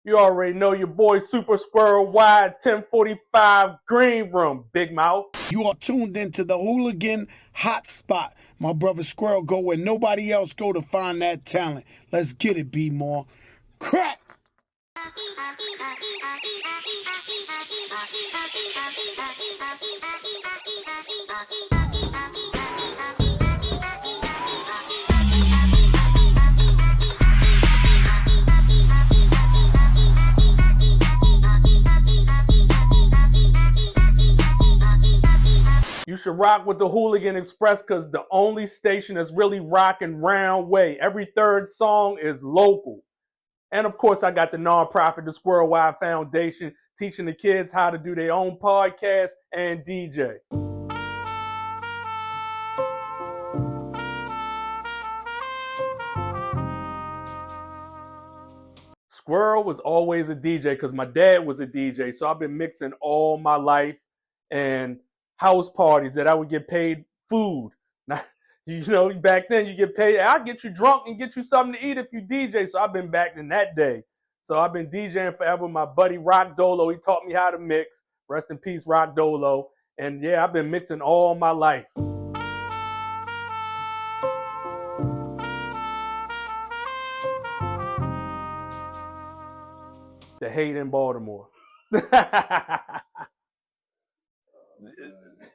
You already know your boy Super Squirrel Wyde, 1045 Green Room, Big Mouth. You are tuned into the hooligan hotspot. My brother Squirrel go where nobody else go to find that talent. Let's get it, B-More. Crack! You should rock with the Hooligan Express because the only station that's really rocking round way. Every third song is local. And of course, I got the nonprofit, the Squirrel Wyde Foundation, teaching the kids how to do their own podcast and DJ. Squirrel was always a DJ because my dad was a DJ. So I've been mixing all my life and house parties that I would get paid food. Now, back then you get paid. I'll get you drunk and get you something to eat if you DJ. So I've been back in that day. So I've been DJing forever. My buddy Rock Dolo, he taught me how to mix. Rest in peace, Rock Dolo. And yeah, I've been mixing all my life. The hate in Baltimore.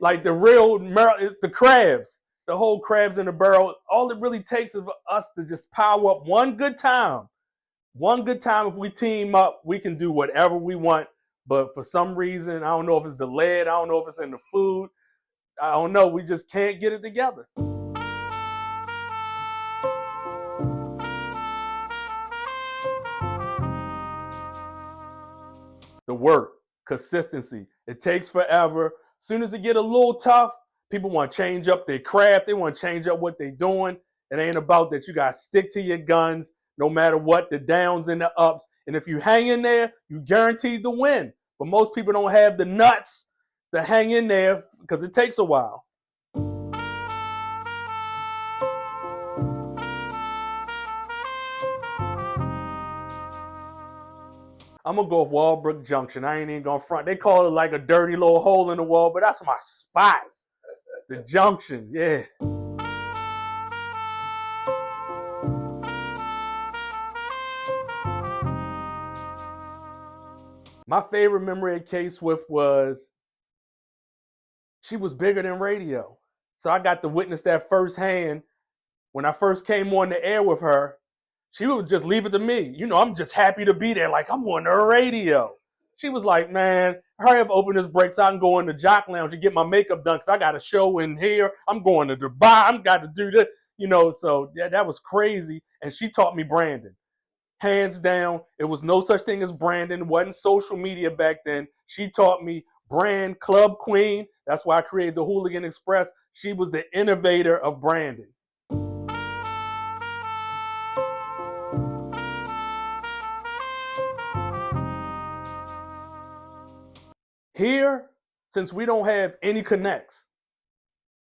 Like the real, the crabs, the whole crabs in the barrel. All it really takes is us to just power up one good time. One good time, if we team up, we can do whatever we want. But for some reason, I don't know if it's the lead, I don't know if it's in the food. I don't know. We just can't get it together. The work, consistency. It takes forever. As soon as it get a little tough, people want to change up their craft. They want to change up what they're doing. It ain't about that. You got to stick to your guns no matter what, the downs and the ups. And if you hang in there, you guaranteed to win. But most people don't have the nuts to hang in there because it takes a while. I'm going to go with Walbrook Junction. I ain't even going to front. They call it like a dirty little hole in the wall, but that's my spot. The Junction, yeah. My favorite memory of K-Swift was she was bigger than radio. So I got to witness that firsthand. When I first came on the air with her, she would just leave it to me. I'm just happy to be there. Like, I'm on the radio. She was like, man, hurry up, open this break so I can go in the Jock Lounge and get my makeup done because I got a show in here. I'm going to Dubai. I'm got to do this. So yeah, that was crazy. And she taught me branding. Hands down, it was no such thing as branding. It wasn't social media back then. She taught me brand, club queen. That's why I created the Hooligan Express. She was the innovator of branding. Here, since we don't have any connects,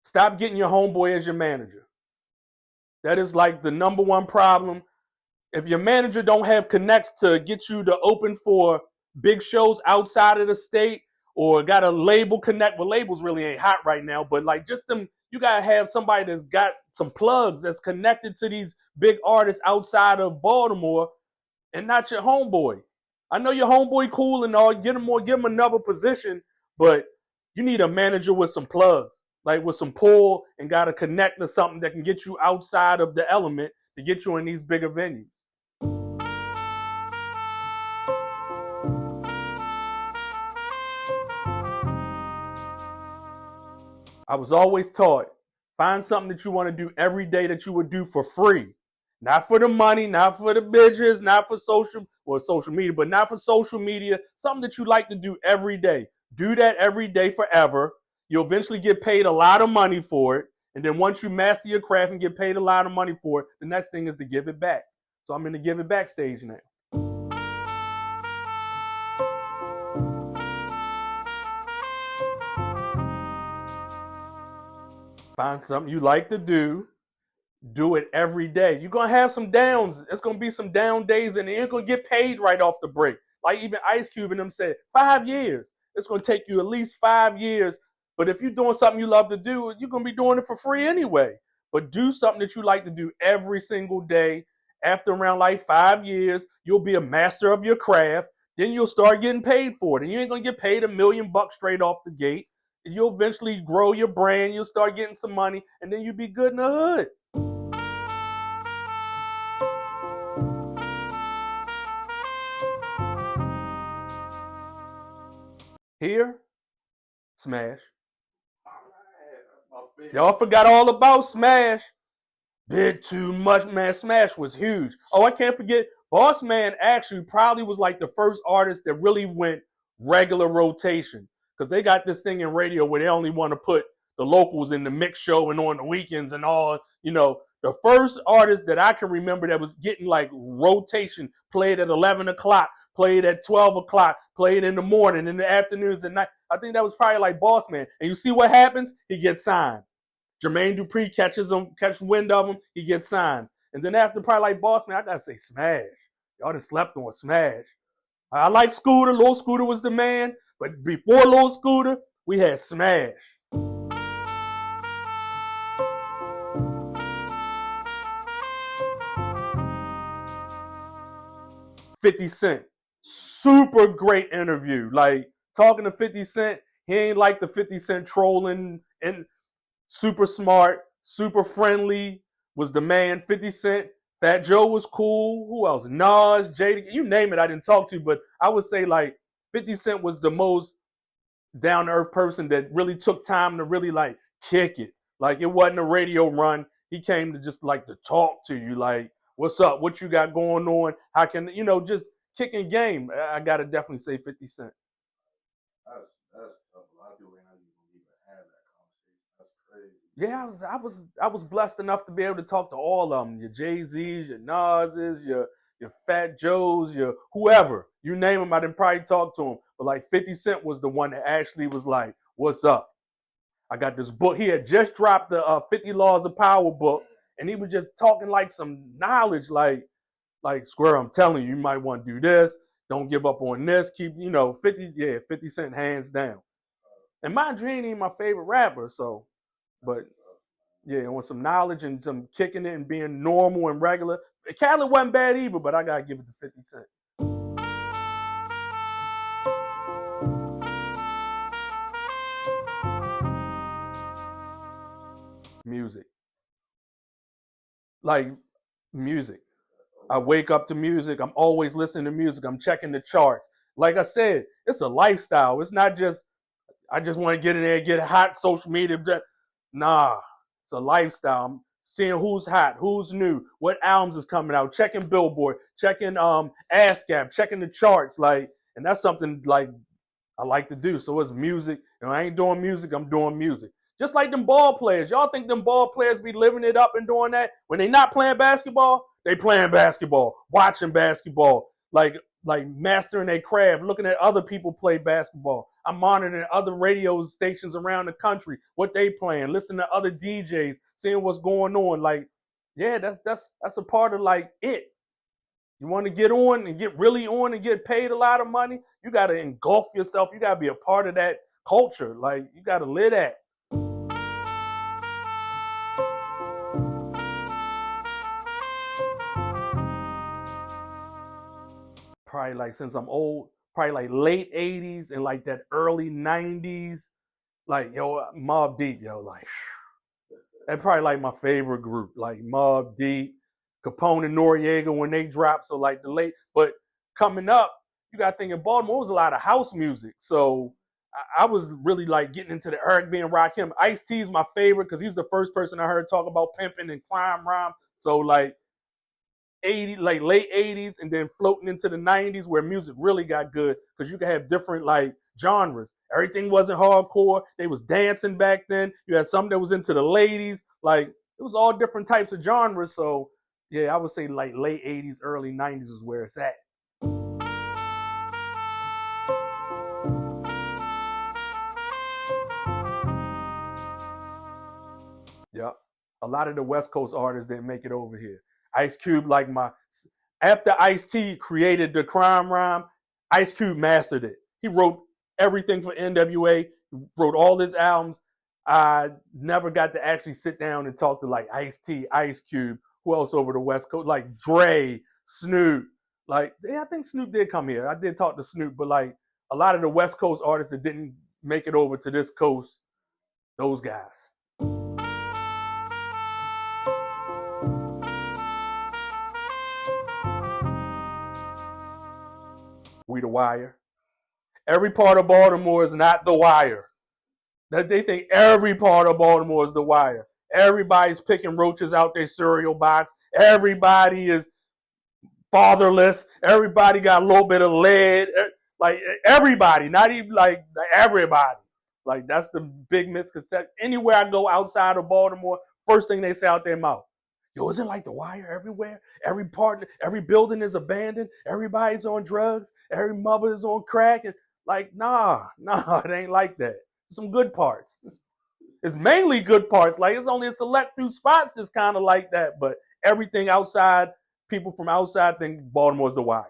stop getting your homeboy as your manager. That is like the number one problem. If your manager don't have connects to get you to open for big shows outside of the state or got a label connect, well, labels really ain't hot right now, but like just them, you got to have somebody that's got some plugs that's connected to these big artists outside of Baltimore and not your homeboy. I know your homeboy cool and all, give him another position, but you need a manager with some plugs, like with some pull and got to connect to something that can get you outside of the element to get you in these bigger venues. I was always taught, find something that you want to do every day that you would do for free. Not for the money, not for the bitches, not for social media, but not for social media. Something that you like to do every day. Do that every day forever. You'll eventually get paid a lot of money for it. And then once you master your craft and get paid a lot of money for it, the next thing is to give it back. So I'm in the give it back stage now. Find something you like to do Do it every day. You're gonna have some downs. It's gonna be some down days, and you ain't gonna get paid right off the break. Like even Ice Cube and them said, 5 years. It's gonna take you at least 5 years. But if you're doing something you love to do, you're gonna be doing it for free anyway. But do something that you like to do every single day. After around like 5 years, you'll be a master of your craft. Then you'll start getting paid for it. And you ain't gonna get paid $1,000,000 straight off the gate. You'll eventually grow your brand, you'll start getting some money, and then you'll be good in the hood. Here, Smash. Y'all forgot all about Smash. Bit too much, man. Smash was huge. Oh, I can't forget, Boss Man actually probably was like the first artist that really went regular rotation. Because they got this thing in radio where they only want to put the locals in the mix show and on the weekends and all. The first artist that I can remember that was getting like rotation, played at 11 o'clock, played at 12 o'clock, played in the morning, in the afternoons, and night. I think that was probably like Boss Man. And you see what happens? He gets signed. Jermaine Dupri catches wind of him, he gets signed. And then after probably like Boss Man, I gotta say Smash. Y'all done slept on Smash. I like Scooter. Lil Scooter was the man. But before Lil Scooter, we had Smash. $50. Super great interview. Like talking to $50, he ain't like the $50 trolling and super smart, super friendly, was the man. $50. Fat Joe was cool. Who else? Nas, Jada, you name it, I didn't talk to, but I would say like $50 was the most down to earth person that really took time to really like kick it. Like it wasn't a radio run. He came to just like to talk to you, like, what's up? What you got going on? How can just kicking game? I gotta definitely say $50. That's tough. A lot of people ain't even have that conversation. That's crazy. Yeah, I was blessed enough to be able to talk to all of them. Your Jay-Z's, your Nas's, your Fat Joe's, your whoever. You name them, I didn't probably talk to him. But like $50 was the one that actually was like, what's up? I got this book. He had just dropped the 50 Laws of Power book, and he was just talking like some knowledge, like Squirrel, I'm telling you, you might want to do this. Don't give up on this. Keep, 50 Cent hands down. And mind you, he ain't even my favorite rapper, so, but yeah, on some knowledge and some kicking it and being normal and regular. Khaled wasn't bad either, but I gotta give it to 50 Cent. Music. Like music. I wake up to music. I'm always listening to music. I'm checking the charts. Like I said, it's a lifestyle. It's not just, I just want to get in there and get hot social media. Nah, it's a lifestyle. I'm seeing who's hot, who's new, what albums is coming out, checking Billboard, checking ASCAP, checking the charts. Like, and that's something like I like to do. So it's music. I ain't doing music, I'm doing music. Just like them ball players. Y'all think them ball players be living it up and doing that? When they not playing basketball, they playing basketball, watching basketball, like mastering their craft, looking at other people play basketball. I'm monitoring other radio stations around the country, what they playing, listening to other DJs, seeing what's going on. Like, yeah, that's a part of like it. You want to get on and get really on and get paid a lot of money, you got to engulf yourself. You got to be a part of that culture. Like, you got to live that. Probably like since I'm old, probably like late 80s and like that early 90s. Like, yo, Mobb Deep, yo, like, that's probably like my favorite group. Like Mobb Deep, Capone and Noriega when they dropped. So like the late, but coming up, you got to think in Baltimore was a lot of house music. So I was really like getting into the Eric B and Rakim. Ice-T is my favorite because he's the first person I heard talk about pimping and crime rhyme. So like 80, like late 80s, and then floating into the 90s where music really got good because you could have different like genres. Everything wasn't hardcore. They was dancing back then. You had some that was into the ladies. Like it was all different types of genres. So yeah, I would say like late 80s, early 90s is where it's at. Yeah. A lot of the West Coast artists didn't make it over here. Ice Cube, after Ice-T created the crime rhyme, Ice Cube mastered it. He wrote everything for NWA, wrote all his albums. I never got to actually sit down and talk to like Ice-T, Ice Cube, who else over the West Coast, like Dre, Snoop. Like, yeah, I think Snoop did come here. I did talk to Snoop, but like a lot of the West Coast artists that didn't make it over to this coast, those guys. We the Wire. Every part of Baltimore is not the Wire. They think every part of Baltimore is the Wire. Everybody's picking roaches out their cereal box. Everybody is fatherless. Everybody got a little bit of lead. Like everybody, not even like everybody. Like that's the big misconception. Anywhere I go outside of Baltimore, first thing they say out their mouth, yo, is it like the Wire everywhere? Every building is abandoned. Everybody's on drugs. Every mother is on crack. And like, nah, it ain't like that. Some good parts. It's mainly good parts. Like it's only a select few spots that's kind of like that. But everything outside, people from outside think Baltimore's the Wire.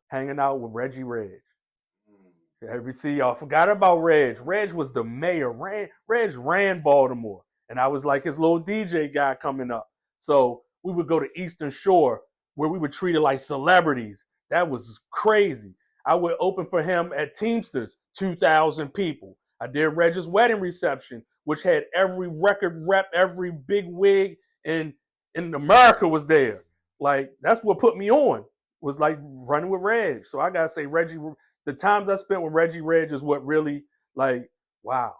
Hanging out with Reggie Reg. See, y'all forgot about Reg. Reg was the mayor. Reg ran Baltimore. And I was like his little DJ guy coming up. So we would go to Eastern Shore where we were treated like celebrities. That was crazy. I would open for him at Teamsters, 2,000 people. I did Reg's wedding reception, which had every record rep, every big wig in America was there. Like, that's what put me on, was like running with Reg. So I got to say, Reggie, the times I spent with Reggie Reg is what really, like, wow.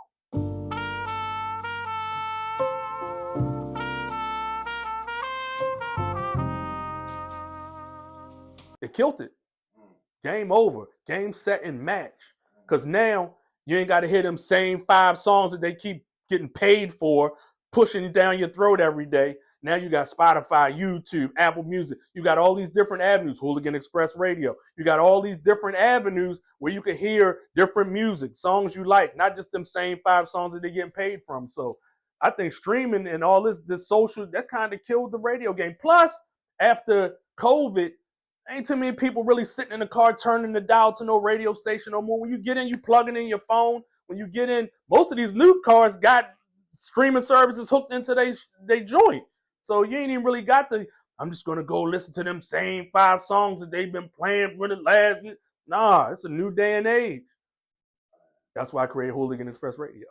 It killed it. Game over. Game, set, and match. Because now you ain't got to hear them same 5 songs that they keep getting paid for, pushing down your throat every day. Now you got Spotify, YouTube, Apple Music. You got all these different avenues, Hooligan Express Radio. You got all these different avenues where you can hear different music, songs you like, not just them same 5 songs that they're getting paid from. So I think streaming and all this social, that kind of killed the radio game. Plus, after COVID, ain't too many people really sitting in the car turning the dial to no radio station no more. When you get in, you plug it in your phone. When you get in, most of these new cars got streaming services hooked into they joint. So you ain't even really got I'm just going to go listen to them same 5 songs that they've been playing for the last year. Nah, it's a new day and age. That's why I created Hooligan Express Radio.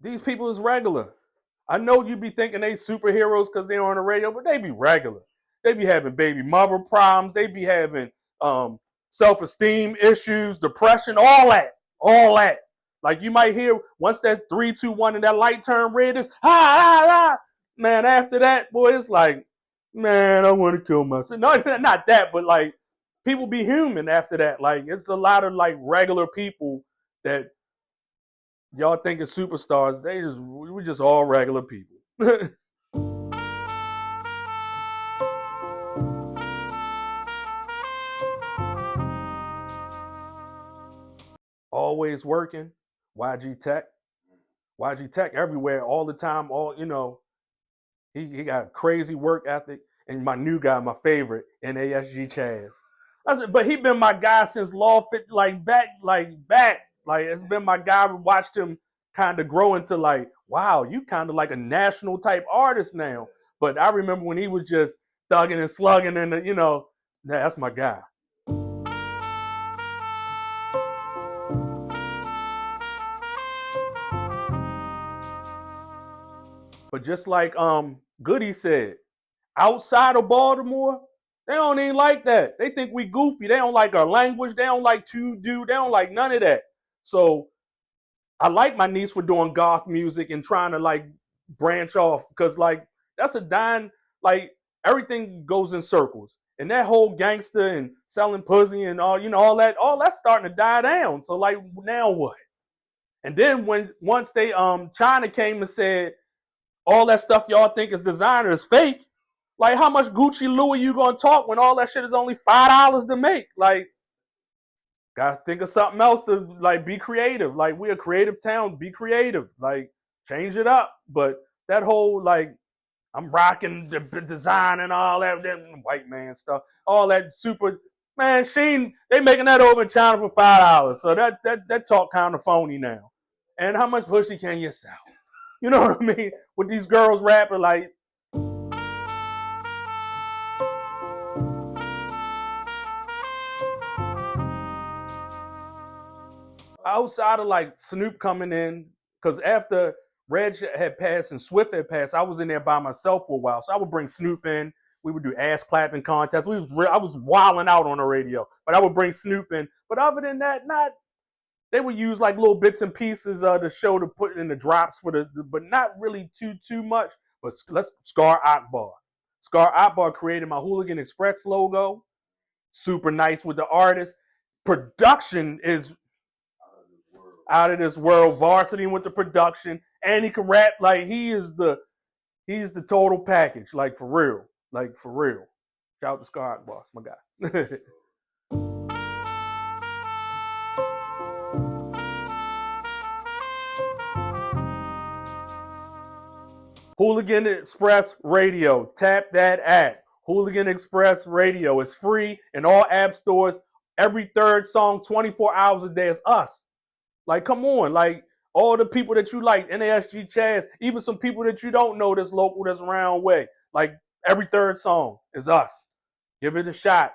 These people is regular. I know you be thinking they superheroes because they're on the radio, but they be regular. They be having baby mother problems. They be having self-esteem issues, depression, all that. Like you might hear once that's 3, 2, 1 and that light turn red, is man, after that, boy, it's like, man, I want to kill myself. No, not that, but like people be human after that. Like it's a lot of like regular people that y'all think is superstars. We're just all regular people. Always working. YG Tech everywhere, all the time. He got crazy work ethic. And my new guy, my favorite, NASG Chaz. I said, but he been my guy since Law Fit, back. Like it's been my guy. We watched him kind of grow into like, wow, you kind of like a national type artist now. But I remember when he was just thugging and slugging and that's my guy. But just like Goody said, outside of Baltimore, they don't even like that. They think we goofy. They don't like our language. They don't like to do. They don't like none of that. So I like my niece for doing goth music and trying to like branch off because like that's a dying, like everything goes in circles. And that whole gangster and selling pussy and all, all that's starting to die down. So like now what? And then once they China came and said all that stuff y'all think is designer is fake, like how much Gucci Louis you gonna talk when all that shit is only $5 to make? Like, gotta think of something else to like be creative. Like, we're a creative town, be creative. Like, change it up. But that whole like I'm rocking the design and all that white man stuff, all that super man. They making that over in China for $5. So that talk kind of phony now. And how much pussy can you sell? You know what I mean? With these girls rapping like. Outside of like Snoop coming in, because after Reg had passed and Swift had passed, I was in there by myself for a while. So I would bring Snoop in. We would do ass clapping contests. I was wilding out on the radio, but I would bring Snoop in. But other than that, they would use like little bits and pieces of the show to put in the drops for but not really too much. But let's Scar Akbar. Scar Akbar created my Hooligan Express logo. Super nice with the artist. Production is out of this world. Varsity with the production, and he can rap. Like, he's the total package. Like, for real. Shout out to Scar Boss, my guy. Hooligan Express Radio. Tap that app. Hooligan Express Radio is free in all app stores. Every third song, 24 hours a day is us. Like, come on. Like, all the people that you like, NASG Chaz, even some people that you don't know that's local, that's around way. Like, every third song is us. Give it a shot.